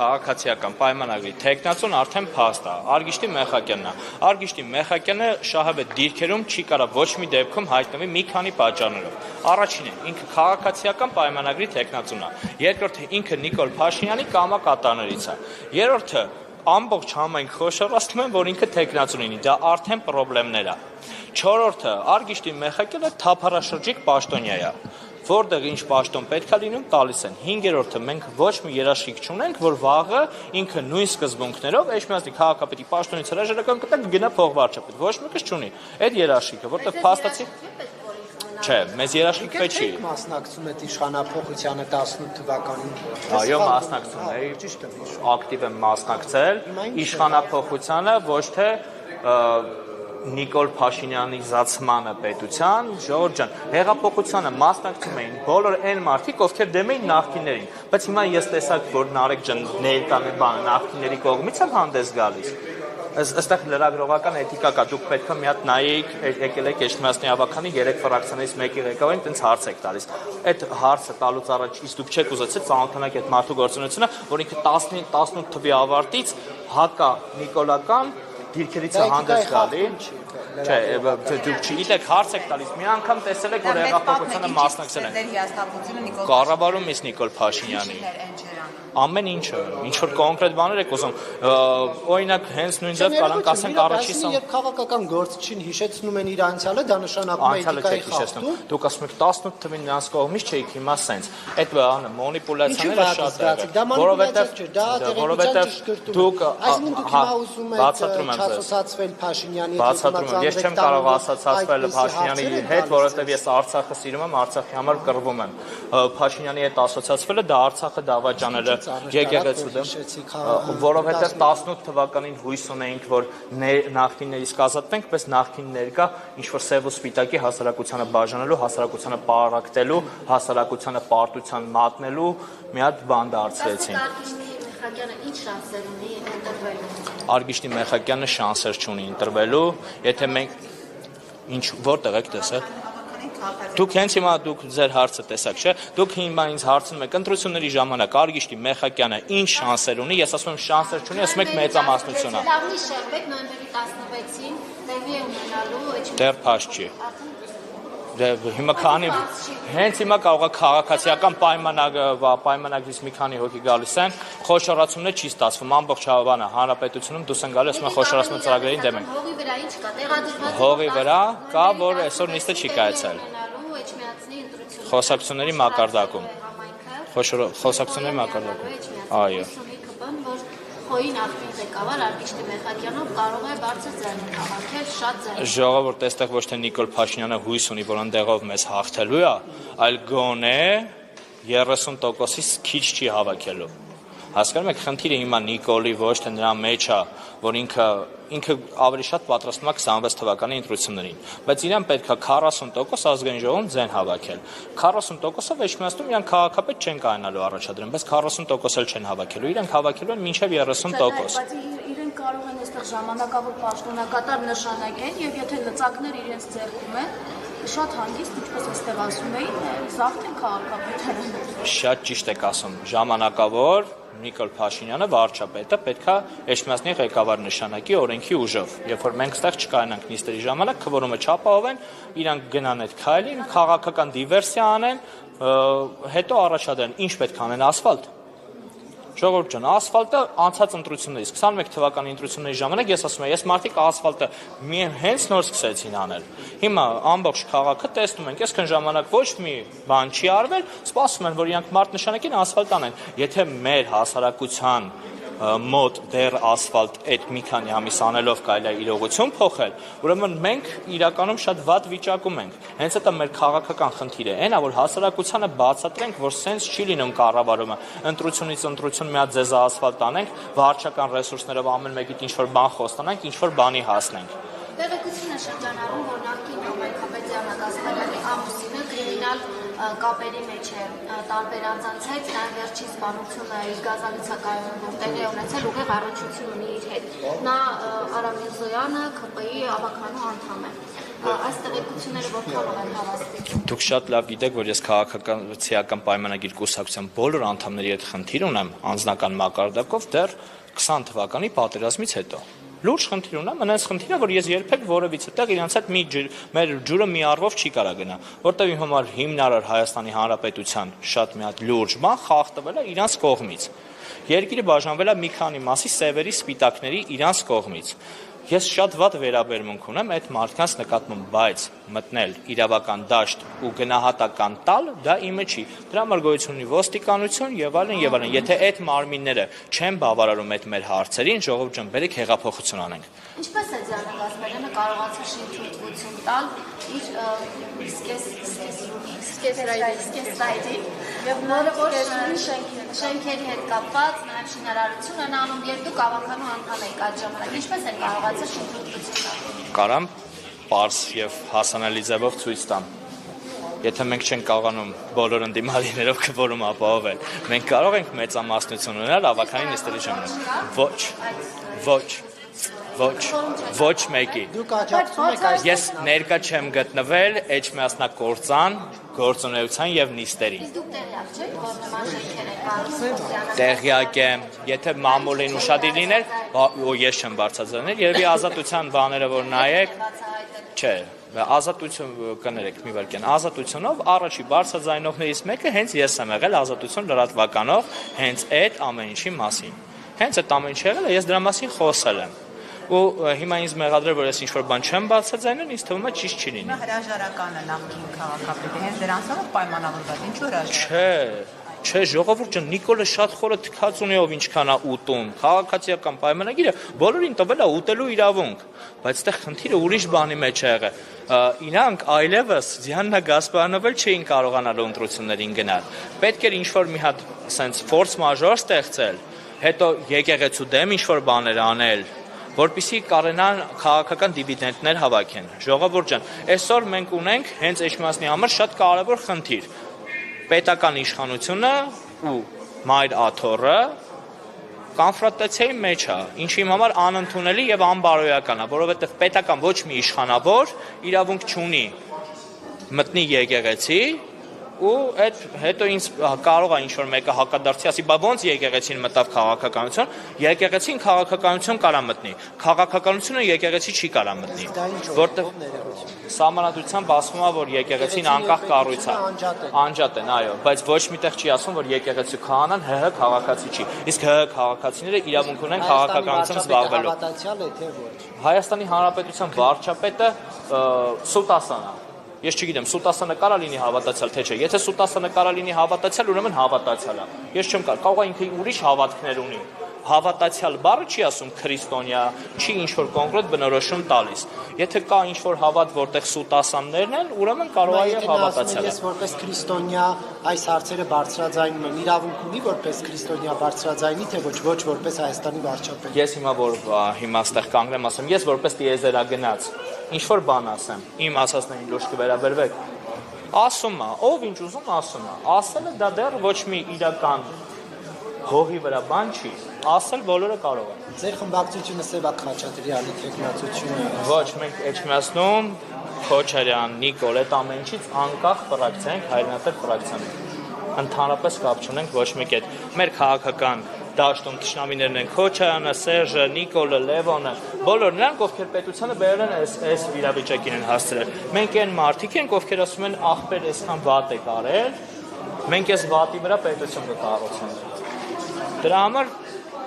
քաղաքացիական պայմանագրի թեկնածուն արդեն փաստ է, Արգիշտի Մեխակյանն է։ Արգիշտի Մեխակյանը շահավետ դիրքերում չի կարող ոչ մի դեպքում հայտնվի մի քանի պատճառներով։ Առաջինը ինքը քաղաքացիական պայմանագրի թեկնածուն է։ Երկրորդը ինքը Նիկոլ Փաշինյանի կամակատարներից է։ Երրորդը ամբողջ համայնք խոշորացնում են, որ ինքը թեկնածուն ունի, դա արդեն խնդիրներ է։ Չորրորդը Արգիշտի Մեխակյանը թափառաշրջիկ պաշտոնյա է, որտեղ ինչ պաշտոն պետք է լինում տալիս են։ Հինգերորդը մենք ոչ մի երաշխիք չունենք, որ վաղը ինքը նույն սկզբունքներով Էջմիածնի քաղաքապետի պաշտոնից հրաժարական կտա կգնա փոխվարչապետ։ Ոչ մեկը չունի այդ երաշխիքը, որտեղ փաստացի Չէ, մեզ երաշխիք պետք չի։ Մասնակցում եք իշխանափոխությանը 18 թվականին։ Այո, մասնակցում եմ, ակտիվ եմ մասնակցել իշխանափոխությանը, ոչ թե Նիկոլ Փաշինյանիզացմանը պետության, ժողովուրդ ջան, հեղափոխությանը մասնակցում էին բոլոր այն մարդիկ, ովքեր դեմ էին նախկիններին, բայց հիմա ես տեսակ, որ Նարեկ ջան ներկան բանը նախկինների կողմից է հանդես գալիս։ Այստեղ լրագրողական էթիկա կա, դուք պետք է մի հատ նայեք, եկել եք Էջմիածնի ավականի 3 ֆրակցիաներից մեկի ղեկավարին, տենց հարց եք տալիս։ Այդ հարցը տալուց առաջ իսկ դուք չեք ուզեցել ծանոթանաք այդ մարդու գործունեությունը, որ ինքը 18 թվականի ավարտից հակա նիկոլական դիրքերից է հանդես գալի։ Չէ, դուք չգիտեք, հարց եք տալիս, մի անգամ տեսել եք, որ հեղափոխությանը մասնակցել են։ Կառավարում իսկ Նիկոլ Փաշինյանի։ Ամեն ինչը, ինչ որ կոնկրետ բաներ եք ուզում, օրինակ հենց նույն ձև կարանք ասենք առաջի սա։ Երբ քաղաքական գործչին հիշեցնում են իր անցյալը, դա նշանակում է էթիկայի խախտում։ Դուք ասում եք 18 թվականին նրանց կողմից չէիք հիմա սենց։ Այդ բանը մանիպուլյացիաները շատ են։ Որովհետև դուք բացատրում եք չասոցացվել Փաշինյանի հետ։ Ես չեմ կարող ասոցացվել Փաշինյանի հետ, որովհետև ես Արցախը սիրում եմ, Արցախի համար կռվում եմ։ Փաշինյանի հետ ասոցացվելը դա Արցախը դավաճանելը եկեղեցու դեմ, որովհետև 18 թվականին հույս ունեինք, որ նախկիններից կազատվենք, բայց նախկիններ կա ինչ-որ սև ու սպիտակի հասարակությանը բաժանելու, հասարակությանը պարակտելու, հասարակությանը պարտության մատնելու մի հատ բան դարձրեցին։ Ինչ շանսեր ունի ընտրվելու։ Արգիշտի Մեխակյանը շանսեր չունի ընտրվելու, եթե մենք ինչ որտեղ եք տեսել։ Դուք հենց հիմա դուք ձեր հարցը տեսաք, չէ՞։ Դուք հիմա ինձ հարցնում եք ընտրությունների ժամանակ Արգիշտի Մեխակյանը ինչ շանսեր ունի, ես ասում եմ շանսեր չունի, ասում եք մեծամասնություն է։ Լավնի շերբեք նոյեմբերի 16-ին տեղի է ունենալու դեռ փաստ չի։ Հիմա քանի հենց հիմա կարող է քաղաքացիական պայմանագրից մի քանի հոգի գալիս են, խոշորացումներ չի ստացվում, ամբողջ հավանը հանրապետությունում դուրս են գալիս, ասում են խոշորացման ծրագրերին դեմ են։ Հողի վրա ինչ կա, տեղադրված։ Հողի վրա կա, որ այսօր նիստը չի կայացել։ Խոսակցությունների մակարդակում։ Խոսակցությունների մակարդակում։ Այո։ Խոյի նախկին ղեկավար Արգիշտի Մեխակյանով կարող է բարձր ձայնով հավաքել շատ ձայնով։ Ժողովուրդ, այստեղ ոչ թե Նիկոլ Փաշինյանը հույս ունի, որ ընդեղով մեզ հաղթելու է, այլ գոնե 30%-ից քիչ չի հավաքելու։ Հասկանում եք, խնդիրը հիմա Նիկոլի ոչ թե նրա մեջ է, որ ինքը ավելի շատ պատրաստվում է 26 թվականի ընտրություններին, բայց իրեն պետք է 40% ազգային ժողովում ձեն հավաքել։ 40%-ով Էջմիածնում իրենք քաղաքապետ չեն կայանալու առաջադրեն, բայց 40% էլ չեն հավաքելու, իրենք հավաքելու են մինչև 30%։ Բայց իրենք կարող են այստեղ ժամանակավոր պաշտոնակատար նշանակեն եւ եթե լծակներ իրենց ձեռքում են, շատ հանգիստ, ինչպես այստեղ ասում էին, զավթեն քաղաքապետարանը։ Շատ ճիշտ եք ասում, ժամանակավոր Նիկոլ Փաշինյանը վարչապետը պետք է Էջմիածնի ղեկավար նշանակի օրենքի ուժով։ Երբ որ մենք ստեղ չկայանանք նիստերի ժամանակ, քվորումը չապահովեն, իրանք գնան այդ քայլին, քաղաքական դիվերսիա անեն, հետո առաջադրեն, ինչ պետք անեն, ասֆալտ։ Ժողովուրդ ջան, ասֆալտը անցած ընտրություններից 21 թվականի ընտրությունների ժամանակ ես ասում եմ, ես մարդիկ ասֆալտը հենց նոր սկսեցին անել։ Հիմա ամբողջ քաղաքը տեսնում ենք, այսքան ժամանակ ոչ մի բան չի արվել, սպասում են, որ իրանք մարդ նշանակին ասֆալտ անեն։ Եթե մեր հասարակության մոտ դեռ ասֆալտ այդ մի քանի ամիս անելով կարելի է իրողություն փոխել, ուրեմն մենք իրականում շատ վատ վիճակում ենք։ Հենց դա մեր քաղաքական խնդիրը է, որ հասարակությանը բացատրենք, որ սենց չի լինում կառավարումը, ընտրությունից ընտրություն մի հատ ձեզ ասֆալտ անենք, վարչական ռեսուրսներով ամեն մեկիդ ինչ-որ բան խոստանանք, ինչ-որ բանի հասնենք։ Տեղեկություն է շրջանառում, որ նախկին Մեխապետյանը Գասպարյանի ամուսինը կրիմինալ կապերի մեջ է տարբեր անձանց հետ, նա վերջի սպանությունը իր գազալիցակայանում որտեղ է ունեցել ուղիղ առնչություն ունի իր հետ։ Նա Արամ Միրզոյանը ՔՊ-ի ավականու անդամ է։ այս տեղեկությունները որքանով են հավաստի։ Դուք շատ լավ գիտեք, որ ես քաղաքացիական պայմանագիր կուսակցության բոլոր անդամների հետ խնդիր ունեմ անձնական մակարդակով դեռ 20 թվականի պատերազմից հետո։ Լուրջ խնդիր ունեմ, այնպես խնդիրը, որ ես երբեք որևիցե տեղ իրանց հետ մեր ջուրը մի առվով չի կարա գնա, որտեղ իմ համար հիմնարար Հայաստանի Հանրապետության շատ մի հատ լուրջ բան խախտվել է իրանց կողմից։ Երկիրը բաժանվել է մի քանի մասի սևերի, սպիտակների իրանց կողմից։ Ես շատ վատ վերաբերմունք ունեմ այդ մարդկանց նկատմամբ, բայց մտնել իրավական դաշտ ու գնահատական տալ դա իմը չի։ Դրա համար գոյություն ունի ոստիկանություն եւ այլն եւ այլն։ Եթե այդ մարմինները չեն բավարարում այդ մեր հարցերին, ժողովուրդ ջան, բերեք հեղափոխություն անենք։ Ինչպես է Դիանա Գասպարյանը կարողացել շինթույլտվություն տալ իր սկեսրայդին եւ նորը որ շենքերի հետ կապված նաեւ շինարարություն են անում եւ դուք ավականու անդամ եք այդ ժամանակ ինչպես են կարողացել շինթույլտվություն տալ։ Կարամ պարզ եւ հասանելի ձևով ցույց տամ։ Եթե մենք չենք կարողանում բոլոր ընդդիմադիրներով կվորում ապահովել, մենք կարող ենք մեծամասնություն ունենալ ավականի նիստերի ժամանակ։ Ոչ մեկի։ Դուք աջակցում եք այս Ես ներկա չեմ գտնվել էջմիածնակործան, գործունեության եւ նիստերի։ Դուք տեղյակ չեք որ նման շենքեր են կառուցվում։ Տեղյակ եմ, եթե մամուլին ուշադիր լիներ, ես չեմ բարձրացնել, երևի ազատության բաները որ նայեք, չէ, ազատություն կներեք մի վարքյան, ազատությունով առաջի բարձրաձայնողներից մեկը հենց ես եմ եղել ազատություն լրատվականով, հենց այդ ամեն ինչի մասին։ Հենց այդ ամեն ինչը եղել է, ես դրա մասին խոսել եմ։ Ու հիմա ինձ մեղադրել, որ ես ինչ-որ բան չեմ բացաձայնել, ինձ թվում է ճիշտ չի լինի։ Հրաժարականը նախկին քաղաքապետի հենց դրանցով պայմանավորված, ինչու հրաժարակ։ Չէ, ժողովուրդ ջան, Նիկոլը շատ խորը թքած ունի ով ինչքան է ուտում։ Քաղաքացիական պայմանագիրը բոլորին տվել է ուտելու իրավունք, բայց այդտեղ խնդիրը ուրիշ բանի մեջ է եղել։ Իրանք այլևս Դիանա Գասպարյանով էլ չէին կարողանալ ընտրություններին գնալ։ Պետք էր ինչ-որ մի հատ sense force majeure ստեղծել, հետո եկեղեցու դեմ ինչ-որ բաներ անել, որպեսզի կարենան քաղաքական դիվիդենտներ հավաքեն։ Ժողովուրդ ջան, այսօր մենք ունենք հենց Էջմիածնի համար շատ կարևոր խնդիր։ Պետական իշխանությունը ու մայր աթոռը կոնֆրոնտացիայի մեջ է, ինչի համար անընդունելի եւ անբարոյական է, որովհետեւ պետական ոչ մի իշխանավոր իրավունք չունի մտնի եկեղեցի ու այդ հետո ինձ կարող է ինչ-որ մեկը հակադարձի, ասի, բա ոնց եկեղեցին մտավ քաղաքականություն, եկեղեցին քաղաքականություն կարա մտնի, քաղաքականությունը եկեղեցի չի կարա մտնի, որտեղ սահմանադրությամբ ասվում է, որ եկեղեցին անկախ կառույց է, անջատ են, այո, բայց ոչ միտեղ չի ասվում, որ եկեղեցու քահանան ՀՀ քաղաքացի չի, իսկ ՀՀ քաղաքացիները իրավունք ունեն քաղաքականությամբ զբաղվելու։ Հայաստանի Հանրապետության վարչապետը Սուլտասանն է։ Ես չգիտեմ, Սուլտասանը կարա լինի հավատացյալ, թե չէ։ Եթե Սուլտասանը կարա լինի հավատացյալ, ուրեմն հավատացյալ է։ Ես չեմ կարող ինքը ուրիշ հավատքներ ունի։ Հավատացյալ բառը չի ասում քրիստոնյա, չի ինչ-որ կոնկրետ բնորոշում տալիս։ Եթե կա ինչ-որ հավատ, որտեղ Սուլտասաններն են, ուրեմն կարող է եւ հավատացյալ։ Ես որպես քրիստոնյա այս հարցերը բարձրաձայնում եմ, իրավունք ունի որպես քրիստոնյա բարձրաձայնի, թե ոչ որպես Հայաստանի վարչապետ։ Ես հիմա ստեղ կանգնեմ, ասեմ, ես որպես տիեզերագնաց ինչ-որ բան ասեմ, իմ ասածներին լուրջ կվերաբերվեք, ասում է, ով ինչ ուզում ասում է, ասելը դա դեռ ոչ մի իրական հողի վրա բան չի, ասել բոլորը կարող են։ Ձեր խմբակցությունը Սևակ Խաչատրյանի թեկնածությունը։ Ոչ, մենք Էջմիածնում Քոչարյան, Նիկոլ, այդ ամեն ինչից անկախ ֆրակցիա ենք, հայրենատեր ֆրակցիան ենք։ Ընդհանրապես կապ չունենք ոչ մեկի հետ։ Մեր քաղաքական դաշտում թշնամիներն են Քոչարյանը, Սերժը, Նիկոլը, Լևոնը, բոլոր նրանք, ովքեր պետությանը բերել են այս իրավիճակին են հասցրել։ Մենք այն մարդիկ ենք, ովքեր ասում են ախպեր այսքան վատ եք արել, մենք այս վատի վրա պետություն կկառուցենք։ Դրա համար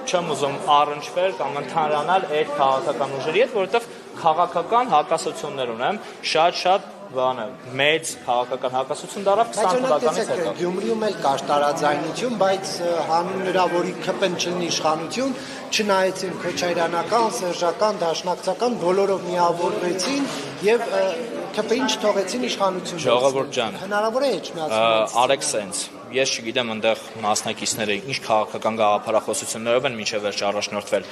չեմ ուզում առնչվել կամ ընդհանրանալ այդ քաղաքական ուժերի հետ, որովհետև քաղաքական հակասություններ ունեմ, շատ մեծ քաղաքական հակասություն դարավ 20 թվականից հետո։ Գյումրիում էլ կար տարաձայնություն, բայց հանուն նրա, որի ԿՊ-ն չլինի իշխանություն, չնայեցին քոչարյանական, սերժական, դաշնակցական, բոլորով միավորվեցին եւ ԿՊ-ին չթողեցին իշխանություն։ Ժողովուրդ ջան, հնարավոր է Էջմիածնում արեք սենց։ ես չգիտեմ այնտեղ մասնակիցները ինչ քաղաքական գաղափարախոսություններով են մինչև վերջ առաջնորդվել։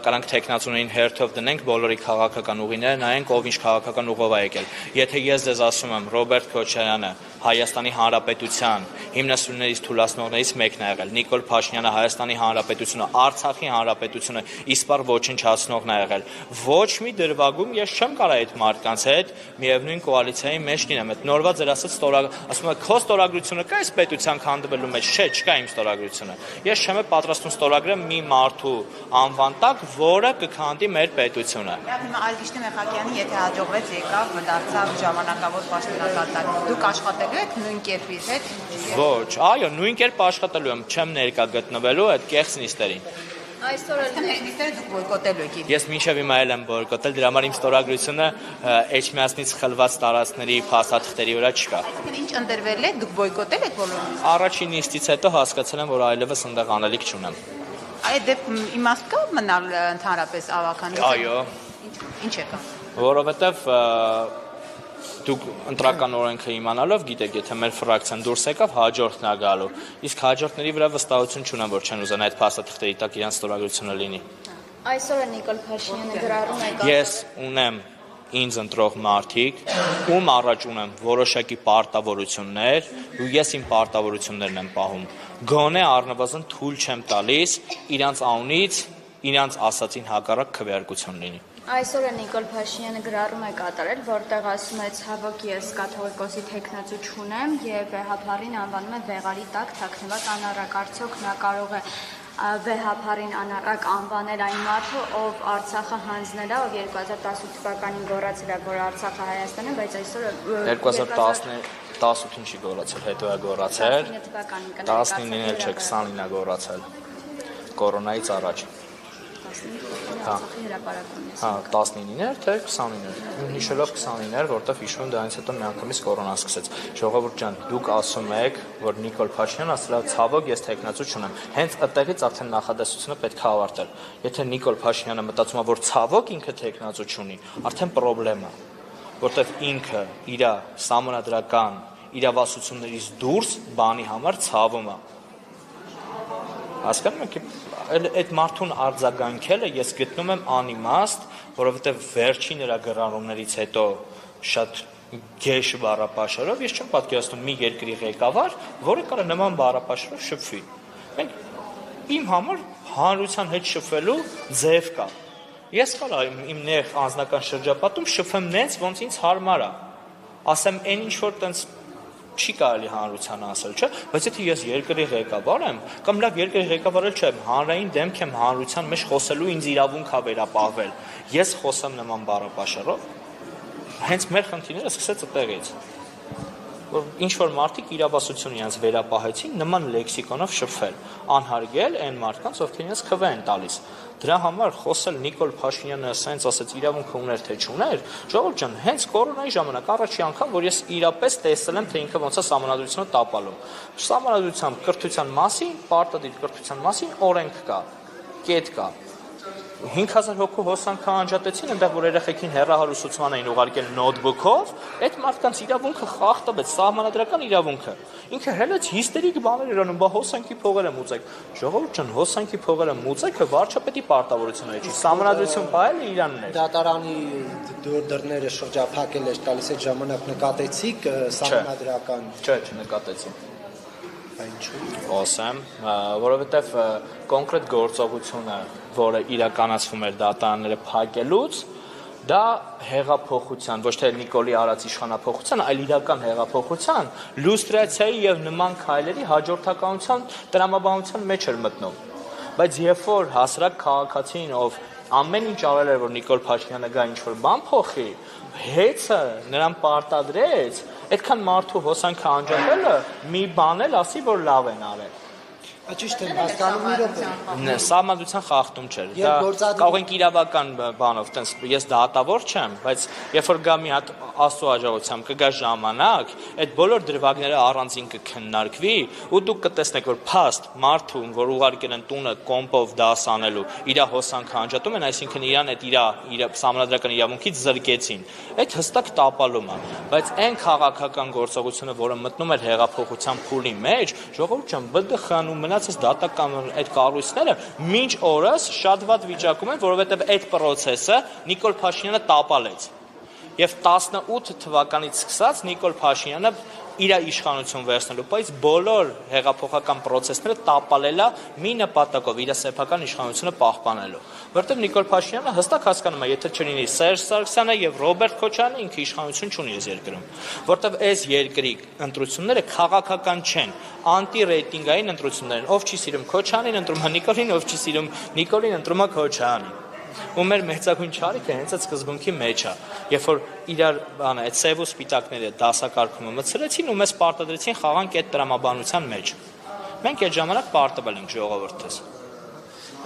Կարանք տեխնացուներին հերթով դնենք բոլորի քաղաքական ուղիները, նայենք ով ինչ քաղաքական ուղով է եկել։ Եթե ես ձեզ ասում եմ Ռոբերտ Քոչարյանը Հայաստանի Հանրապետության հիմնասյուներից թույլատնողներից մեկն է եղել, Նիկոլ Փաշինյանը Հայաստանի Հանրապետությունը, Արցախի Հանրապետությունը իսպառ ոչնչացնողն է եղել։ Ոչ մի դրվագում ես չեմ կարող այդ մարդկանց հետ միևնույն կոալիցիայի մեջ լինեմ։ Այդ նորվա ձեր ասած ասում եք քո ստորագրությունը կա այս պետության քանդվելու մեջ, չէ, չկա իմ ստորագրությունը։ Ես չեմ պատրաստում ստորագրեմ մի մարդու անվան տակ, որը կքանդի մեր պետությունը։ Հիմա Ալգիշնի Մեխակյանի եթե հաջողվեց եկավ դարձավ ժամանակավոր պաշտոնակատար, դուք աշխատելու եք նույն կերպի հետ։ Ոչ, այո, նույն կերպ աշխատելու եմ, չեմ ներկա գտնվելու այդ կեղծ նիստերին։ Այսօր Նիստերը դուք բոյկոտելու եք։ Ես մինչև հիմա էլ եմ բոյկոտել, դրա համար իմ ստորագրությունը Էջմիածնից խլված տարածքների փաստաթղթերի վրա չկա։ Ինչ ընտրվել է, դուք բոյկոտել եք բոլորը։ Առաջին նիստից հետո հասկացել եմ, որ այլևս այնտեղ անելիք չունեմ։ Այդ իմաստ կա մնալ ընդհանրապես ավականից։ Այո, Ինչ է կա։ որովհետև դուք ընտրական օրենքը իմանալով գիտեք, եթե մեր ֆրակցիան դուրս եկավ, հաջորդն է գալու։ Իսկ հաջորդների վրա վստահություն չունեմ, որ չեն ուզեն այդ փաստաթղթերի տակ իրենց ստորագրությունը լինի։ Այսօր Նիկոլ Փաշինյանը գրառում է Ես ունեմ ինձ ընտրող մարդիկ, ում առաջ ունեմ որոշակի պարտավորություններ, ու ես իմ պարտավորություններն եմ պահում։ Գոնե առնվազն թույլ չեմ տալիս իրանց անունից, իրանց ասածին հակառակ քվեարկություն լինի։ Այսօր Նիկոլ Փաշինյանը գրառում է կատարել, որտեղ ասում է ցավոք ես կաթողիկոսի թեկնածու չունեմ եւ վեհապարին անվանում է վեղարի տակ թաքնված անառակ, արդյոք նա կարող է վեհապարին անառակ անվանել այն մարդը, ով Արցախը հանձնել է, ով 2018 թվականին գոռացել է, որ Արցախը Հայաստան է, բայց այսօր 2018-ին չի գոռացել, հետո է գոռացել, 19-ին էլ չէ, 29-ին է գոռացել, կորոնայից առաջ։ Արցախի հրապարակումն է։ Հա, 19-ին էր, թե 29-ին էր։ Հիշելով 29-ին էր, որտեղ հիշում եմ դրանից հետո միանգամից կորոնան սկսեց։ Ժողովուրդ ջան, դուք ասում եք, որ Նիկոլ Փաշինյանն ասել է ցավոք ես թեկնածու չունեմ։ Հենց այդտեղից արդեն նախադասությունը պետք է ավարտել։ Եթե Նիկոլ Փաշինյանը մտածում է, որ ցավոք ինքը թեկնածու չունի, արդեն խնդրեմ է, որտեղ ինքը իր սահմանադրական իրավասություններից դուրս բանի համար ցավում է։ Հասկանում եք, այդ մարդուն արձագանքելը ես գտնում եմ անիմաստ, որովհետև վերջին նրա գրառումներից հետո շատ գեշ բառապաշարով ես չեմ պատկերացնում մի երկրի ղեկավար, որը կարող նման բառապաշարով շփվի։ Մենք իմ համար հանրության հետ շփվելու ձև կա։ Ես կարող իմ նեղ անձնական շրջապատում շփվեմ նենց, ոնց ինձ հարմար է։ Ասեմ այն ինչ որ տենց չի կարելի հանրությանը ասել, չէ՞, բայց եթե ես երկրի ղեկավար եմ, կամ լավ երկրի ղեկավարը չեմ, հանրային դեմք եմ հանրության մեջ խոսելու ինձ իրավունք է վերապահվել։ Ես խոսեմ նման բառապաշարով, հենց մեր խնդիրները սկսեց այդտեղից։ Որ ինչ որ մարդիկ իրավասություն իրենց վերապահեցին նման լեքսիկոնով շփվել, անհարգել այն մարդկանց, ովքեր իրենց քվե են տալիս։ Դրա համար խոսել Նիկոլ Փաշինյանը ասենց ասեց իրավունքը ուներ թե չուներ, ժողովուրդ ջան, հենց կորոնայի ժամանակ առաջի անգամ, որ ես իրապես տեսել եմ, թե ինքը ոնց է սահմանադրությունը տապալում։ Սահմանադրության կրթության մասին, պարտադիր կրթության մասին օրենք կա, կետ կա։ 5000 հոգու հոսանքը անջատեցին, այնտեղ որ երեխեքին հեռահարուսուցման էին ուղարկել նոթբուքով, այդ մարդկանց իրավունքը խախտվեց, սահմանադրական իրավունքը։ Ինքը հելեց հիստերիկ բաներ էր անում, բա հոսանքի փողերը մուծեք։ Ժողովուրդ ջան, հոսանքի փողերը մուծելը վարչապետի պարտավորությունը չի, սահմանադրություն պահելը իրանն է։ Դատարանի դռները շրջափակել էր տալիս այդ ժամանակ նկատեցիք սահմանադրական։ Չէ, չնկատեցի։ Ինչու՞։ Որովհետև կոնկրետ գործողությունը, որը իրականացվում էր դատարանները փակելուց, դա հեղափոխության, ոչ թե Նիկոլի արած իշխանափոխության, այլ իրական հեղափոխության, լյուստրացիայի եւ նման քայլերի հաջորդականության տրամաբանության մեջ էր մտնում։ Բայց երբ որ հասարակ քաղաքացին, ով ամեն ինչ արել էր, որ Նիկոլ Փաշինյանը գա ինչ-որ բան փոխի, հեծը նրան պարտադրեց, այդքան մարդու հոսանքը անջատելը մի բան էլ ասի, որ լավ են արել։ Ճիշտ եմ հասկանում մի րոպե։ Սահմանության խախտում չէր։ Դա Երբ գործադիր- կարող ենք իրավական բանով, տենց ես դատավոր չեմ, բայց երբ որ գա մի հատ աստծո աջակցությամբ կգա ժամանակ, այդ բոլոր դրվագները առանձին կքննարկվի ու դուք կտեսնեք, որ փաստ մարդուն, որ ուղարկել են տունը կոմպով դաս անելու, իր հոսանքը անջատում են, այսինքն իրան այդ իր սահմանադրական իրավունքից զրկեցին։ Այդ հստակ տապալում է, բայց այն քաղաքական գործողությունը, որը մտնում էր հեղափոխության փուլի մեջ, ժողովուրդ ջան, ԲԴԽ-ն ու մնացած դատական այդ կառույցները մինչ օրս շատ վատ վիճակում են, որովհետև այդ process-ը Նիկոլ Փաշինյանը տապալեց։ Եվ 18 թվականից սկսած Նիկոլ Փաշինյանը իր իշխանություն վերցնելու, բայց բոլոր հեղափոխական process-ները տապալելա մի նպատակով իր սեփական իշխանությունը պահպանելու։ Որտեղ Նիկոլ Փաշինյանը հստակ հասկանում է, եթե չլինի Սերժ Սարգսյանը եւ Ռոբերտ Քոչարյանը, ինքը իշխանություն չունի այս երկրում։ Որտեղ այս երկրի ընտրությունները քաղաքական չեն, անտի-ռեյտինգային ընտրություններ են։ Ով չի սիրում Քոչարյանին, ընտրում է Նիկոլին, ով չի սիրում Նիկոլին, ընտրում է Քոչարյանին։ Ու մեր մեծագույն չարիքը հենց այդ սկզբունքի մեջ է, երբ որ իրար այդ սև ու սպիտակները դասակարգումը մցրեցին ու մեզ պարտադրեցին խաղանք այդ տրամաբանության մեջ։ Մենք այդ ժամանակ պարտվել ենք ժողովրդից։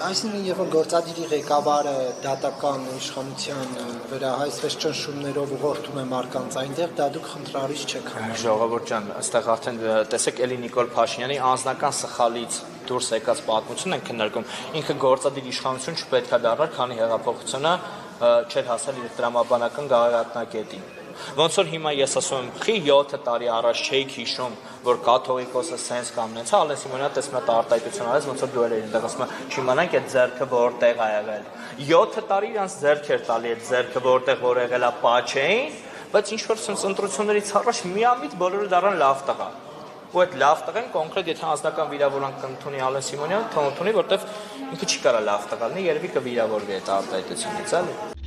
Այսինքն, երբ որ գործադիրի ղեկավարը դատական իշխանության վրա հայսվես ճնշումներով ուղղորդում է մարդկանց այնտեղ, դա դուք խնդրալից չեք համարում։ Ժողովուրդ ջան, այստեղ արդեն տեսեք էլի Նիկոլ Փաշինյանի անձնական սխալից դուրս եկած պատմությունն են քննարկում։ Ինքը գործադիր իշխանություն չպետք է դառնար, քանի հեղափոխությունը չէր հասել իր տրամաբանական գաղափարակետին։ Ոնց որ հիմա ես ասում եմ, խի 7 տարի առաջ չէիք հիշում, որ կաթողիկոսը սենց կամնեց, Ալեն Սիմոնյանը տեսնում է արտահայտություն արեց, ոնց որ դու էլ այնտեղ ասում ես, չիմանանք այդ ձեռքը որտեղ ա եղել։ 7 տարի իրանց ձեռք էր տալի այդ ձեռքը որտեղ որ եղել է պաչեին, բայց ինչ որ sense ընտրություններից առաջ միամիտ բոլորը դառան լավ տղա։ Ու այդ լավ տղան կոնկրետ եթե անձնական վիրավորանք կընդունի Ալեն Սիմոնյանը, թող ընդունի, որտեվ ինքը չի կարա լավ տղա լինի, երևի կվիրավորվի այդ արտահայտությունից, էլի։